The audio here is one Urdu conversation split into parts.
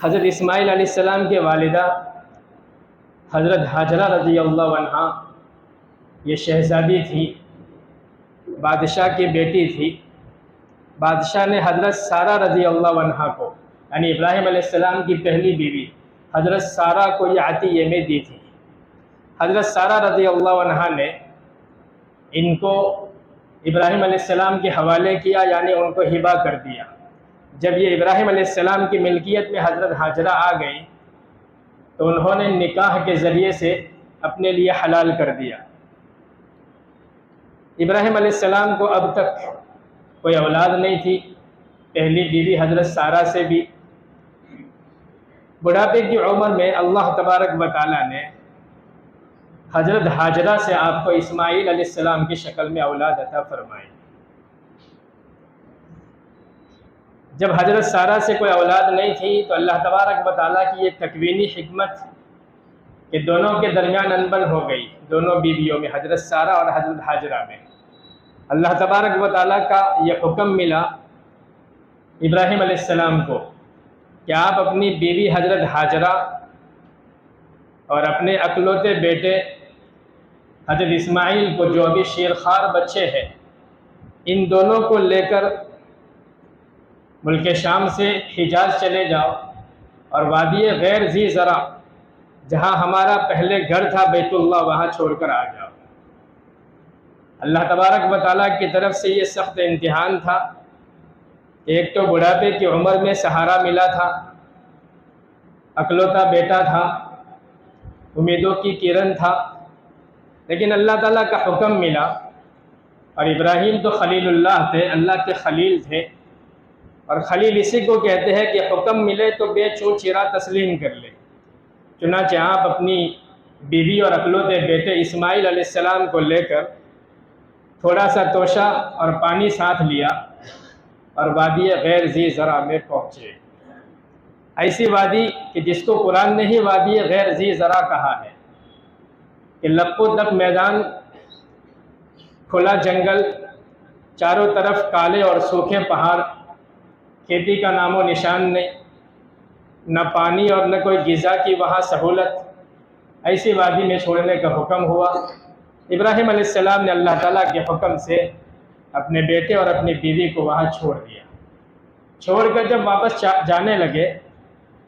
حضرت اسماعیل علیہ السلام کے والدہ حضرت ہاجرہ رضی اللہ عنہا یہ شہزادی تھی، بادشاہ کی بیٹی تھی۔ بادشاہ نے حضرت سارہ رضی اللہ عنہا کو، یعنی ابراہیم علیہ السلام کی پہلی بیوی حضرت سارہ کو یہ عطیے میں دی تھی۔ حضرت سارہ رضی اللہ عنہا نے ان کو ابراہیم علیہ السلام کے حوالے کیا، یعنی ان کو ہبہ کر دیا۔ جب یہ ابراہیم علیہ السلام کی ملکیت میں حضرت ہاجرہ آ گئی تو انہوں نے نکاح کے ذریعے سے اپنے لیے حلال کر دیا۔ ابراہیم علیہ السلام کو اب تک کوئی اولاد نہیں تھی، پہلی بیوی حضرت سارہ سے بھی۔ بڑھاپے کی عمر میں اللہ تبارک و تعالیٰ نے حضرت ہاجرہ سے آپ کو اسماعیل علیہ السلام کی شکل میں اولاد عطا فرمائی۔ جب حضرت سارہ سے کوئی اولاد نہیں تھی تو اللہ تبارک و تعالیٰ کی یہ تکوینی حکمت کہ دونوں کے درمیان انبن ہو گئی، دونوں بیویوں میں، حضرت سارہ اور حضرت ہاجرہ میں۔ اللہ تبارک و تعالیٰ کا یہ حکم ملا ابراہیم علیہ السلام کو کہ آپ اپنی بیوی حضرت ہاجرہ اور اپنے اکلوتے بیٹے حضرت اسماعیل کو، جو ابھی شیرخوار بچے ہیں، ان دونوں کو لے کر ملک شام سے حجاز چلے جاؤ اور وادی غیر ذی زرع، جہاں ہمارا پہلے گھر تھا بیت اللہ، وہاں چھوڑ کر آ جاؤ۔ اللہ تبارک و تعالیٰ کی طرف سے یہ سخت امتحان تھا کہ ایک تو بڑھاپے کی عمر میں سہارا ملا تھا، اکلوتا بیٹا تھا، امیدوں کی کرن تھا، لیکن اللہ تعالیٰ کا حکم ملا۔ اور ابراہیم تو خلیل اللہ تھے، اللہ کے خلیل تھے، اور خلیل اسی کو کہتے ہیں کہ حکم ملے تو بے چوں چرا تسلیم کر لے۔ چنانچہ آپ اپنی بیوی اور اکلوتے بیٹے اسماعیل علیہ السلام کو لے کر تھوڑا سا توشہ اور پانی ساتھ لیا اور وادی غیر ذی زرع میں پہنچے۔ ایسی وادی کہ جس کو قرآن نے ہی وادی غیر ذی زرع کہا ہے، کہ لق و دق میدان، کھلا جنگل، چاروں طرف کالے اور سوکھے پہاڑ، کھیتی کا نام و نشان نہیں، نہ پانی اور نہ کوئی غذا کی وہاں سہولت۔ ایسی وادی میں چھوڑنے کا حکم ہوا۔ ابراہیم علیہ السلام نے اللہ تعالیٰ کے حکم سے اپنے بیٹے اور اپنی بیوی کو وہاں چھوڑ دیا۔ چھوڑ کر جب واپس جانے لگے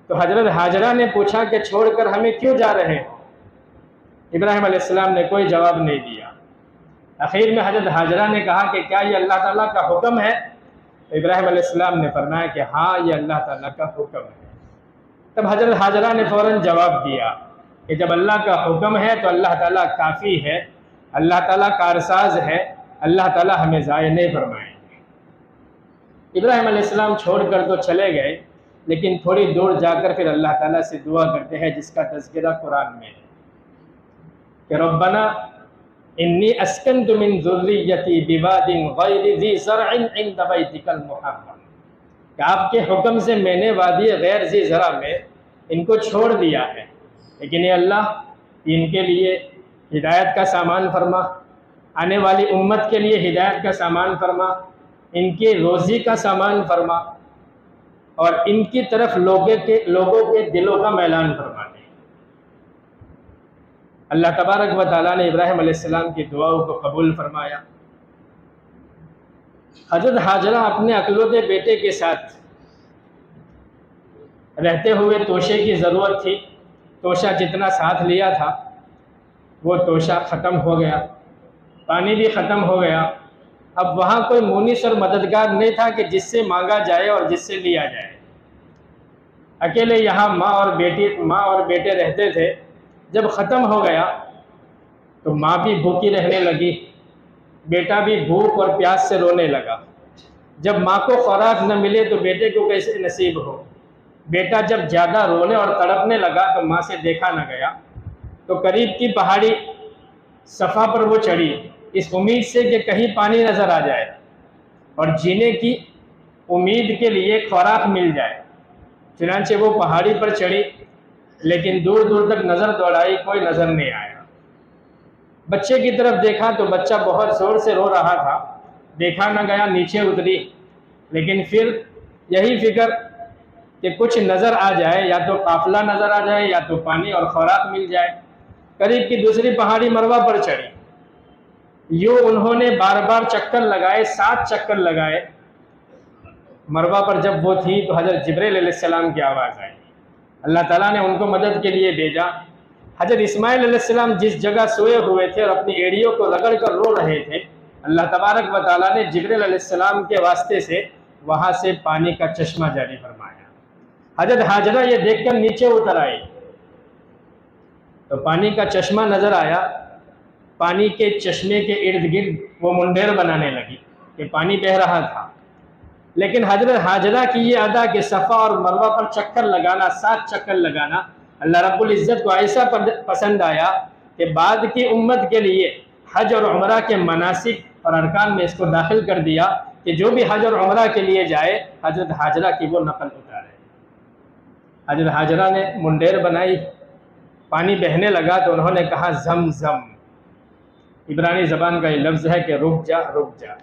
تو حضرت ہاجرہ نے پوچھا کہ چھوڑ کر ہمیں کیوں جا رہے ہو؟ ابراہیم علیہ السلام نے کوئی جواب نہیں دیا۔ آخر میں حضرت ہاجرہ نے کہا کہ کیا یہ اللہ تعالیٰ کا حکم ہے؟ تو ابراہیم علیہ السلام نے فرمایا کہ ہاں، یہ اللہ تعالیٰ کا حکم ہے۔ تب حضرت ہاجرہ نے فوراً جواب دیا کہ جب اللہ کا حکم ہے تو اللہ تعالیٰ کافی ہے، اللہ تعالیٰ کارساز ہے، اللہ تعالیٰ ہمیں ضائع نہیں فرمائیں گے۔ ابراہیم علیہ السلام چھوڑ کر تو چلے گئے، لیکن تھوڑی دور جا کر پھر اللہ تعالیٰ سے دعا کرتے ہیں، جس کا تذکرہ قرآن میں ہے کہ ربنا انی اسکنت من ذریتی بواد غیر ذی زرع عند بیتک المحرم، کہ آپ کے حکم سے میں نے وادی غیر ذی زرع میں ان کو چھوڑ دیا ہے، لیکن اے اللہ ان کے لیے ہدایت کا سامان فرما، آنے والی امت کے لیے ہدایت کا سامان فرما، ان کی روزی کا سامان فرما، اور ان کی طرف لوگوں کے دلوں کا میلان فرما دے۔ اللہ تبارک و تعالیٰ نے ابراہیم علیہ السلام کی دعاؤں کو قبول فرمایا۔ حضرت ہاجرہ اپنے اکلوتے بیٹے کے ساتھ رہتے ہوئے توشے کی ضرورت تھی، توشہ جتنا ساتھ لیا تھا وہ توشہ ختم ہو گیا، پانی بھی ختم ہو گیا۔ اب وہاں کوئی مونس اور مددگار نہیں تھا کہ جس سے مانگا جائے اور جس سے لیا جائے۔ اکیلے یہاں ماں اور بیٹے رہتے تھے۔ جب ختم ہو گیا تو ماں بھی بھوکی رہنے لگی، بیٹا بھی بھوک اور پیاس سے رونے لگا۔ جب ماں کو خوراک نہ ملے تو بیٹے کو کیسے نصیب ہو؟ بیٹا جب زیادہ رونے اور تڑپنے لگا تو ماں سے دیکھا نہ گیا، تو قریب کی پہاڑی صفا پر وہ چڑھی، اس امید سے کہ کہیں پانی نظر آ جائے اور جینے کی امید کے لیے خوراک مل جائے۔ چنانچہ وہ پہاڑی پر چڑھی، لیکن دور دور تک نظر دوڑائی، کوئی نظر نہیں آیا۔ بچے کی طرف دیکھا تو بچہ بہت زور سے رو رہا تھا، دیکھا نہ گیا، نیچے اتری، لیکن پھر یہی فکر کہ کچھ نظر آ جائے، یا تو قافلہ نظر آ جائے یا تو پانی اور خوراک مل جائے۔ قریب کی دوسری پہاڑی مروہ پر چڑھی، یوں انہوں نے بار بار چکر لگائے، 7 چکر لگائے۔ مروہ پر جب وہ تھی تو حضرت جبریل علیہ السلام کی آواز آئی، اللہ تعالیٰ نے ان کو مدد کے لیے بھیجا۔ حضرت اسماعیل علیہ السلام جس جگہ سوئے ہوئے تھے اور اپنی ایڑیوں کو رگڑ کر رو رہے تھے، اللہ تبارک و تعالیٰ نے جبریل علیہ السلام کے واسطے سے وہاں سے پانی کا چشمہ جاری فرمایا۔ حضرت حاجرہ یہ دیکھ کر نیچے اتر آئی تو پانی کا چشمہ نظر آیا۔ پانی کے چشمے کے ارد گرد وہ منڈیر بنانے لگی کہ پانی بہہ رہا تھا، لیکن حضرت حاجرہ کی یہ ادا کہ صفا اور مروہ پر چکر لگانا، 7 چکر لگانا، اللہ رب العزت کو ایسا پسند آیا کہ بعد کی امت کے لیے حج اور عمرہ کے مناسک اور ارکان میں اس کو داخل کر دیا کہ جو بھی حج اور عمرہ کے لیے جائے حضرت حاجرہ کی وہ نقل اتارے۔ حضرت حاجرہ نے منڈیر بنائی، پانی بہنے لگا تو انہوں نے کہا زم زم۔ عبرانی زبان کا یہ لفظ ہے کہ رک جا رک جا۔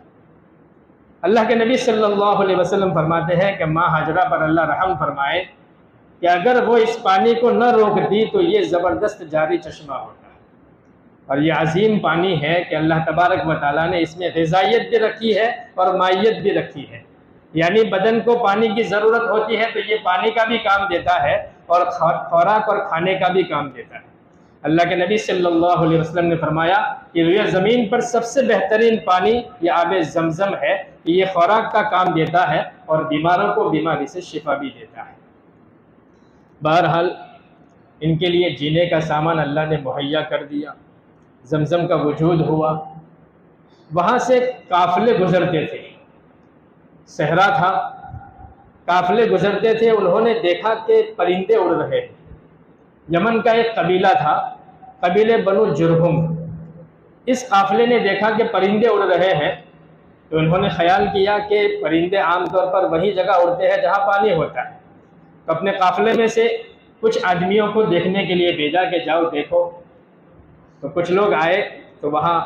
اللہ کے نبی صلی اللہ علیہ وسلم فرماتے ہیں کہ ماں حاجرہ پر اللہ رحم فرمائے کہ اگر وہ اس پانی کو نہ روکتی تو یہ زبردست جاری چشمہ ہوتا ہے، اور یہ عظیم پانی ہے کہ اللہ تبارک و تعالیٰ نے اس میں غذائیت بھی رکھی ہے اور مائیت بھی رکھی ہے، یعنی بدن کو پانی کی ضرورت ہوتی ہے تو یہ پانی کا بھی کام دیتا ہے اور خوراک اور کھانے کا بھی کام دیتا ہے۔ اللہ کے نبی صلی اللہ علیہ وسلم نے فرمایا کہ یہ زمین پر سب سے بہترین پانی یہ آب زمزم ہے، کہ یہ خوراک کا کام دیتا ہے اور بیماروں کو بیماری سے شفا بھی دیتا ہے۔ بہرحال ان کے لیے جینے کا سامان اللہ نے مہیا کر دیا، زمزم کا وجود ہوا۔ وہاں سے قافلے گزرتے تھے، صحرا تھا، قافلے گزرتے تھے، انہوں نے دیکھا کہ پرندے اڑ رہے ہیں۔ یمن کا ایک قبیلہ تھا، قبیلے بنو جرہم۔ اس قافلے نے دیکھا کہ پرندے اڑ رہے ہیں تو انہوں نے خیال کیا کہ پرندے عام طور پر وہی جگہ اڑتے ہیں جہاں پانی ہوتا ہے، تو اپنے قافلے میں سے کچھ آدمیوں کو دیکھنے کے لیے بھیجا کہ جاؤ دیکھو۔ تو کچھ لوگ آئے تو وہاں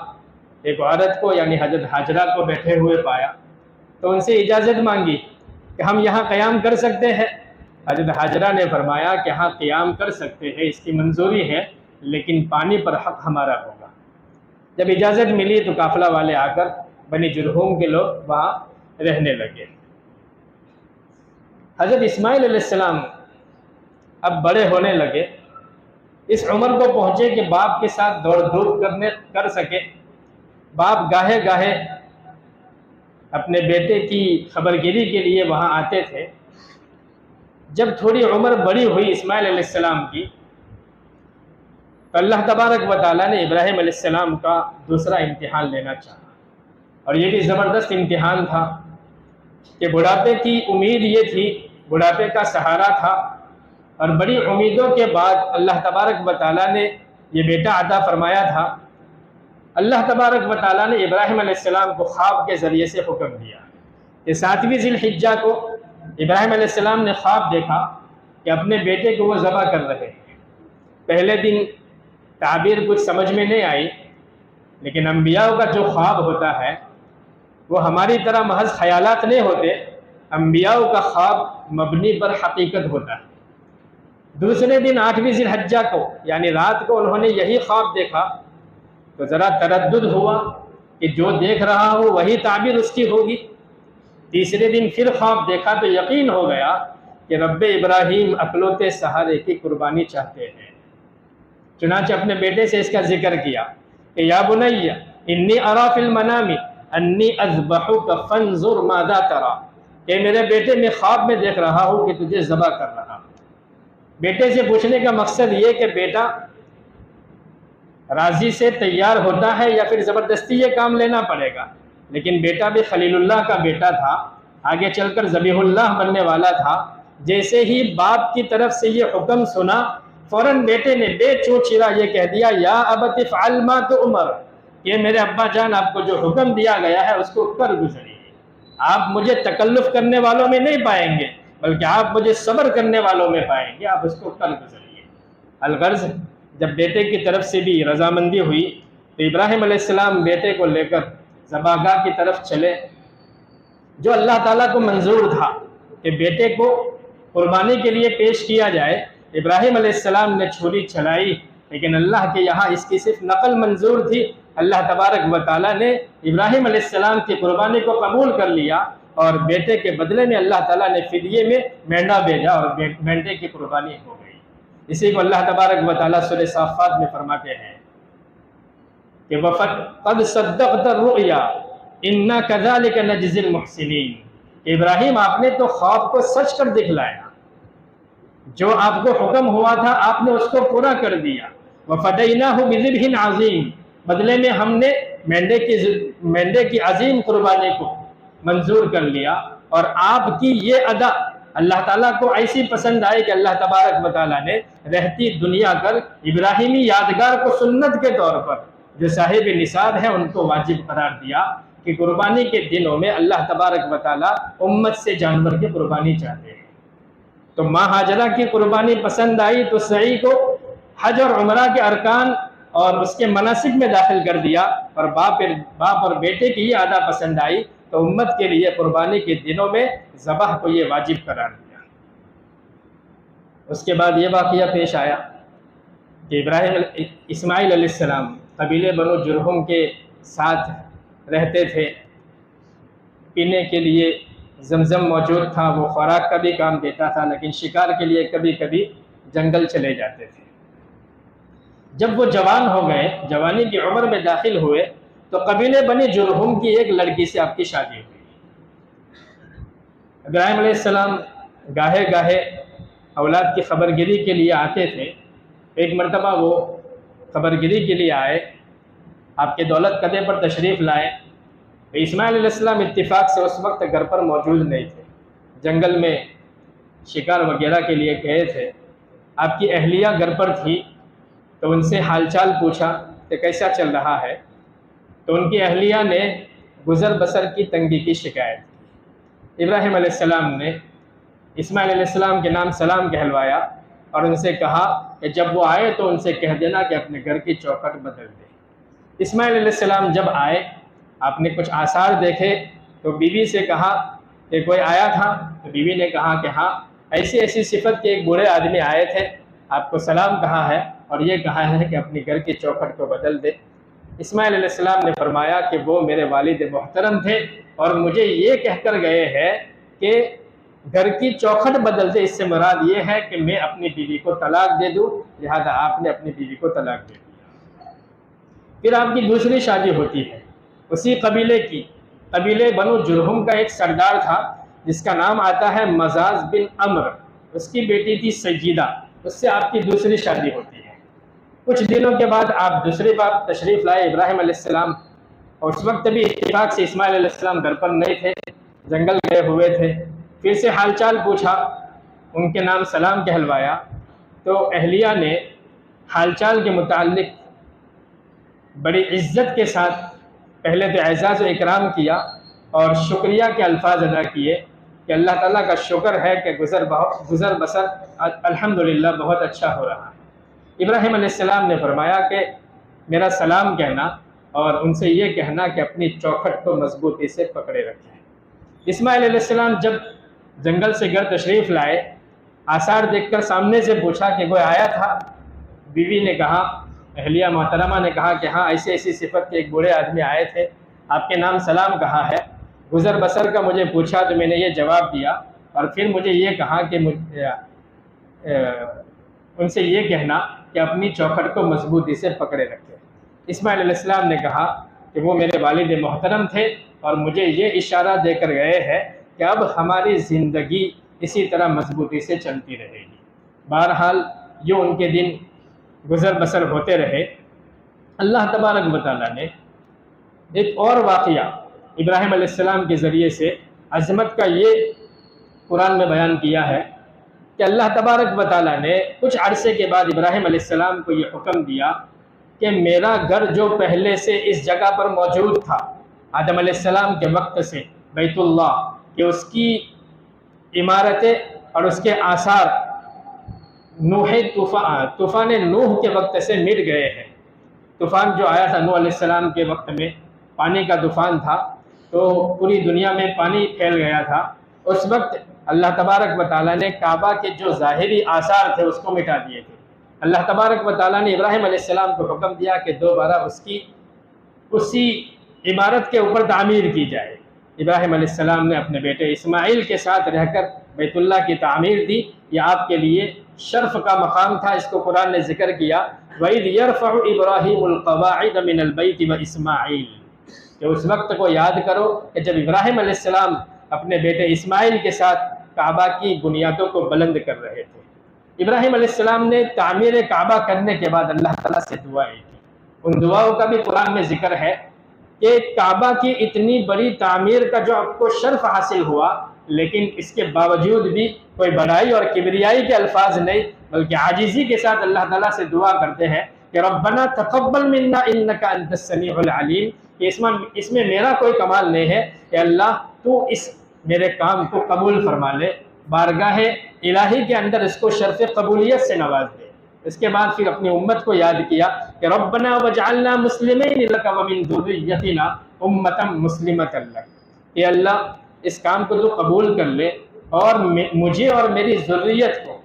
ایک عورت کو یعنی حضرت حاجرہ کو بیٹھے ہوئے پایا، تو ان سے اجازت مانگی کہ ہم یہاں قیام کر سکتے ہیں۔ حضرت حاجرہ نے فرمایا کہ ہاں قیام کر سکتے ہیں، اس کی منظوری ہے، لیکن پانی پر حق ہمارا ہوگا۔ جب اجازت ملی تو قافلہ والے آ کر بنی جرہوم کے لوگ وہاں رہنے لگے۔ حضرت اسماعیل علیہ السلام اب بڑے ہونے لگے، اس عمر کو پہنچے کہ باپ کے ساتھ دوڑ دھوپ کر سکے۔ باپ گاہے گاہے اپنے بیٹے کی خبرگیری کے لیے وہاں آتے تھے۔ جب تھوڑی عمر بڑی ہوئی اسماعیل علیہ السلام کی تو اللہ تبارک و تعالیٰ نے ابراہیم علیہ السلام کا دوسرا امتحان لینا چاہا، اور یہ بھی زبردست امتحان تھا کہ بڑھاپے کی امید یہ تھی، بڑھاپے کا سہارا تھا، اور بڑی امیدوں کے بعد اللہ تبارک و تعالیٰ نے یہ بیٹا عطا فرمایا تھا۔ اللہ تبارک و تعالیٰ نے ابراہیم علیہ السلام کو خواب کے ذریعے سے حکم دیا کہ 7ویں ذی الحجہ کو ابراہیم علیہ السلام نے خواب دیکھا کہ اپنے بیٹے کو وہ ذبح کر رہے ہیں۔ پہلے دن تعبیر کچھ سمجھ میں نہیں آئی، لیکن انبیاء کا جو خواب ہوتا ہے وہ ہماری طرح محض خیالات نہیں ہوتے، انبیاء کا خواب مبنی پر حقیقت ہوتا ہے۔ دوسرے دن 8ویں ذی الحجہ کو یعنی رات کو انہوں نے یہی خواب دیکھا تو ذرا تردد ہوا کہ جو دیکھ رہا ہوں وہی تعبیر اس کی ہوگی۔ تیسرے دن پھر خواب دیکھا تو یقین ہو گیا کہ رب ابراہیم اکلوتے سہارے کی قربانی چاہتے ہیں۔ چنانچہ اپنے بیٹے سے اس کا ذکر کیا کہ یا بنی انی اری فی المنام انی اذبحک فانظر ماذا تری، کہ میرے بیٹے میں خواب میں دیکھ رہا ہوں کہ تجھے ذبح کر رہا ہوں۔ بیٹے سے پوچھنے کا مقصد یہ کہ بیٹا راضی سے تیار ہوتا ہے یا پھر زبردستی یہ کام لینا پڑے گا، لیکن بیٹا بھی خلیل اللہ کا بیٹا تھا، آگے چل کر ذبیح اللہ بننے والا تھا۔ جیسے ہی باپ کی طرف سے یہ حکم سنا فوراً بیٹے نے بے چوچرا یہ کہہ دیا یا ابت افعل ما تؤمر، کہ میرے ابا جان آپ کو جو حکم دیا گیا ہے اس کو کر گزریے، آپ مجھے تکلف کرنے والوں میں نہیں پائیں گے بلکہ آپ مجھے صبر کرنے والوں میں پائیں گے، آپ اس کو کر گزریے۔ الغرض جب بیٹے کی طرف سے بھی رضامندی ہوئی تو ابراہیم علیہ السلام بیٹے کو لے کر ذبح گاہ کی طرف چلے۔ جو اللہ تعالیٰ کو منظور تھا کہ بیٹے کو قربانی کے لیے پیش کیا جائے۔ ابراہیم علیہ السلام نے چھری چلائی، لیکن اللہ کے یہاں اس کی صرف نقل منظور تھی۔ اللہ تبارک و تعالیٰ نے ابراہیم علیہ السلام کی قربانی کو قبول کر لیا، اور بیٹے کے بدلے میں اللہ تعالیٰ نے فدیے میں مینڈا بھیجا، اور مینڈے کی قربانی ہو گئی۔ اسی کو اللہ تبارک و تعالیٰ سورہ صافات میں فرماتے ہیں کہ قَدْ صَدَّقْتَ الرُّؤْيَا إِنَّا كَذَلِكَ نَجْزِي الْمُحْسِنِينَ، ابراہیم آپ نے تو خواب کو سچ کر دکھلایا، جو آپ کو حکم ہوا تھا آپ نے اس کو پورا کر دیا۔ وَفَدَيْنَاهُ بِذِبْحٍ عَظِيمٍ، بدلے میں ہم نے مینڈے کی عظیم قربانی کو منظور کر لیا۔ اور آپ کی یہ ادا اللہ تعالیٰ کو ایسی پسند آئی کہ اللہ تبارک و تعالیٰ نے رہتی دنیا کر ابراہیمی یادگار کو سنت کے طور پر جو صاحب نصاب ہیں ان کو واجب قرار دیا کہ قربانی کے دنوں میں اللہ تبارک و تعالیٰ امت سے جانور کی قربانی چاہتے ہیں۔ تو ماں ہاجرہ کی قربانی پسند آئی تو سعی کو حج اور عمرہ کے ارکان اور اس کے مناسک میں داخل کر دیا، اور باپ اور بیٹے کی یہ عادت پسند آئی تو امت کے لیے قربانی کے دنوں میں ذبح کو یہ واجب قرار دیا۔ اس کے بعد یہ واقعہ پیش آیا کہ اسماعیل علیہ السلام قبیلے بنو جرہم کے ساتھ رہتے تھے، پینے کے لیے زمزم موجود تھا، وہ خوراک کا بھی کام دیتا تھا، لیکن شکار کے لیے کبھی کبھی جنگل چلے جاتے تھے۔ جب وہ جوان ہو گئے، جوانی کی عمر میں داخل ہوئے، تو قبیلے بنی جرہم کی ایک لڑکی سے آپ کی شادی ہوئی۔ ابراہیم علیہ السلام گاہے گاہے اولاد کی خبرگیری کے لیے آتے تھے۔ ایک مرتبہ وہ خبرگیری کے لیے آئے، آپ کے دولت قدے پر تشریف لائے۔ اسماعیل علیہ السلام اتفاق سے اس وقت گھر پر موجود نہیں تھے، جنگل میں شکار وغیرہ کے لیے گئے تھے۔ آپ کی اہلیہ گھر پر تھی، تو ان سے حال چال پوچھا کہ کیسا چل رہا ہے، تو ان کی اہلیہ نے گزر بسر کی تنگی کی شکایت کی۔ ابراہیم علیہ السلام نے اسماعیل علیہ السلام کے نام سلام کہلوایا، اور ان سے کہا کہ جب وہ آئے تو ان سے کہہ دینا کہ اپنے گھر کی چوکھٹ بدل دے۔ اسماعیل علیہ السلام جب آئے، آپ نے کچھ آثار دیکھے تو بیوی سے کہا کہ کوئی آیا تھا، تو بیوی نے کہا کہ ہاں، ایسی ایسی صفت کے ایک بوڑھے آدمی آئے تھے، آپ کو سلام کہا ہے اور یہ کہا ہے کہ اپنی گھر کی چوکھٹ کو بدل دے۔ اسماعیل علیہ السلام نے فرمایا کہ وہ میرے والد محترم تھے، اور مجھے یہ کہہ کر گئے ہیں کہ گھر کی چوکھٹ بدل دے، اس سے مراد یہ ہے کہ میں اپنی بیوی کو طلاق دے دوں، لہذا آپ نے اپنی بیوی کو طلاق دے دیا۔ پھر آپ کی دوسری شادی ہوتی ہے اسی قبیلے کی، قبیلے بنو جرہم کا ایک سردار تھا جس کا نام آتا ہے مزاز بن عمر، اس کی بیٹی تھی سیدہ، اس سے آپ کی دوسری شادی ہوتی ہے۔ کچھ دنوں کے بعد آپ دوسری بار تشریف لائے ابراہیم علیہ السلام، اور اس وقت بھی اتفاق سے اسماعیل علیہ السلام گھر پر نہیں تھے، جنگل گئے ہوئے تھے۔ پھر سے حال چال پوچھا، ان کے نام سلام کہلوایا، تو اہلیہ نے حال چال کے متعلق بڑی عزت کے ساتھ پہلے تو اعزاز و اکرام کیا اور شکریہ کے الفاظ ادا کیے کہ اللہ تعالیٰ کا شکر ہے کہ گزر بسر الحمدللہ بہت اچھا ہو رہا ہے۔ ابراہیم علیہ السلام نے فرمایا کہ میرا سلام کہنا اور ان سے یہ کہنا کہ اپنی چوکھٹ کو مضبوطی سے پکڑے رکھیں۔ اسماعیل علیہ السلام جب جنگل سے گھر تشریف لائے، آثار دیکھ کر سامنے سے پوچھا کہ کوئی آیا تھا، بیوی نے کہا، اہلیہ محترمہ نے کہا کہ ہاں، ایسی ایسی صفت کے ایک بوڑھے آدمی آئے تھے، آپ کے نام سلام کہا ہے، گزر بسر کا مجھے پوچھا تو میں نے یہ جواب دیا، اور پھر مجھے یہ کہا کہ ان سے یہ کہنا کہ اپنی چوکھٹ کو مضبوطی سے پکڑے رکھے۔ اسماعیل علیہ السلام نے کہا کہ وہ میرے والد محترم تھے اور مجھے یہ اشارہ دے کر گئے ہیں کہ اب ہماری زندگی اسی طرح مضبوطی سے چلتی رہے گی۔ بہرحال جو ان کے دن گزر بسر ہوتے رہے۔ اللہ تبارک و تعالیٰ نے ایک اور واقعہ ابراہیم علیہ السلام کے ذریعے سے عظمت کا یہ قرآن میں بیان کیا ہے کہ اللہ تبارک و تعالیٰ نے کچھ عرصے کے بعد ابراہیم علیہ السلام کو یہ حکم دیا کہ میرا گھر جو پہلے سے اس جگہ پر موجود تھا آدم علیہ السلام کے وقت سے، بیت اللہ، کہ اس کی عمارتیں اور اس کے آثار طوفان نوح کے وقت سے مٹ گئے ہیں۔ طوفان جو آیا تھا نوح علیہ السلام کے وقت میں، پانی کا طوفان تھا، تو پوری دنیا میں پانی پھیل گیا تھا۔ اس وقت اللہ تبارک و تعالیٰ نے کعبہ کے جو ظاہری آثار تھے اس کو مٹا دیے تھے۔ اللہ تبارک و تعالیٰ نے ابراہیم علیہ السلام کو حکم دیا کہ دوبارہ اسی عمارت کے اوپر تعمیر کی جائے۔ ابراہیم علیہ السلام نے اپنے بیٹے اسماعیل کے ساتھ رہ کر بیت اللہ کی تعمیر دی۔ یہ آپ کے لیے شرف کا مقام تھا، اس کو قرآن نے ذکر کیا، وَإِذْ يَرْفَعُ إِبْرَاهِيمُ الْقَوَاعِدَ مِنَ الْبَيْتِ وَإِسْمَاعِيلُ، کہ اس وقت کو یاد کرو کہ جب ابراہیم علیہ السلام اپنے بیٹے اسماعیل کے ساتھ کعبہ کی بنیادوں کو بلند کر رہے تھے۔ ابراہیم علیہ السلام نے تعمیر کعبہ کرنے کے بعد اللہ تعالیٰ سے دعائیں کی۔ ان دعاؤں کا بھی قرآن میں ذکر ہے کہ کعبہ کی اتنی بڑی تعمیر کا جو آپ کو شرف حاصل ہوا، لیکن اس کے باوجود بھی کوئی بڑائی اور کبریائی کے الفاظ نہیں، بلکہ عاجزی کے ساتھ اللہ تعالیٰ سے دعا کرتے ہیں کہ ربنا تقبل منا انک انت السمیع العلیم، کہ اس میں میرا کوئی کمال نہیں ہے، کہ اللہ تو اس میرے کام کو قبول فرما لے، بارگاہ الہی کے اندر اس کو شرف قبولیت سے نواز دے۔ اس کے بعد پھر اپنی امت کو یاد کیا کہ ربنا وجعلنا مسلمین لک ومن ذریتنا امۃ مسلمۃ لک، کہ اللہ اس کام کو تو قبول کر لے اور مجھے اور میری ذریت کو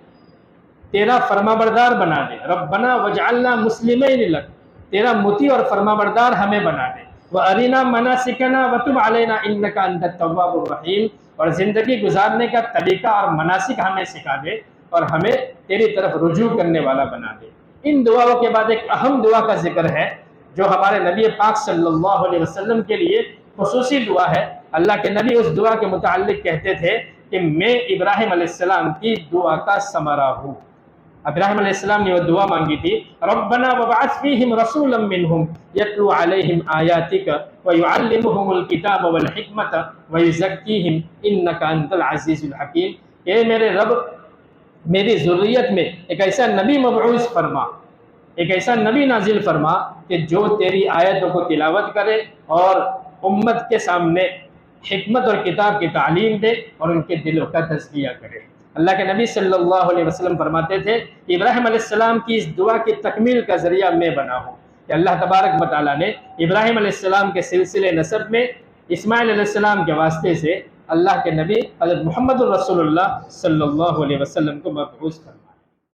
تیرا فرما بردار بنا دے۔ ربنا وجعلنا مسلمین لک، تیرا مطیع اور فرما بردار ہمیں بنا دے۔ وَأَرِنَا مَنَاسِكَنَا وَتُبْ عَلَيْنَا إِنَّكَ أَنْتَ التَّوَّابُ الرَّحِيمُ، اور زندگی گزارنے کا طریقہ اور مناسک ہمیں سکھا دے اور ہمیں تیری طرف رجوع کرنے والا بنا دے۔ ان دعاؤں کے بعد ایک اہم دعا کا ذکر ہے جو ہمارے نبی پاک صلی اللہ علیہ وسلم کے لیے خصوصی دعا ہے۔ اللہ کے نبی اس دعا کے متعلق کہتے تھے کہ میں ابراہیم علیہ السلام کی دعا کا ثمرہ ہوں۔ ابراہیم علیہ السلام نے وہ دعا مانگی تھی، ربنا وابعث فیہم رسولا منہم یتلو علیہم آیاتک ویعلمہم الکتاب والحکمت ویزکیہم انک انت العزیز الحکیم، کہ میرے رب میری ذریت میں ایک ایسا نبی مبعوث فرما، ایک ایسا نبی نازل فرما کہ جو تیری آیتوں کو تلاوت کرے اور امت کے سامنے حکمت اور کتاب کی تعلیم دے اور ان کے دلوں کا تزکیہ کرے۔ اللہ کے نبی صلی اللہ علیہ وسلم فرماتے تھے کہ ابراہیم علیہ السلام کی اس دعا کی تکمیل کا ذریعہ میں بنا ہوں، کہ اللہ تبارک و تعالیٰ نے ابراہیم علیہ السلام کے سلسلے نسب میں اسماعیل علیہ السلام کے واسطے سے اللہ کے نبی حضرت محمد الرسول اللہ صلی اللہ علیہ وسلم کو مبعوث کرا۔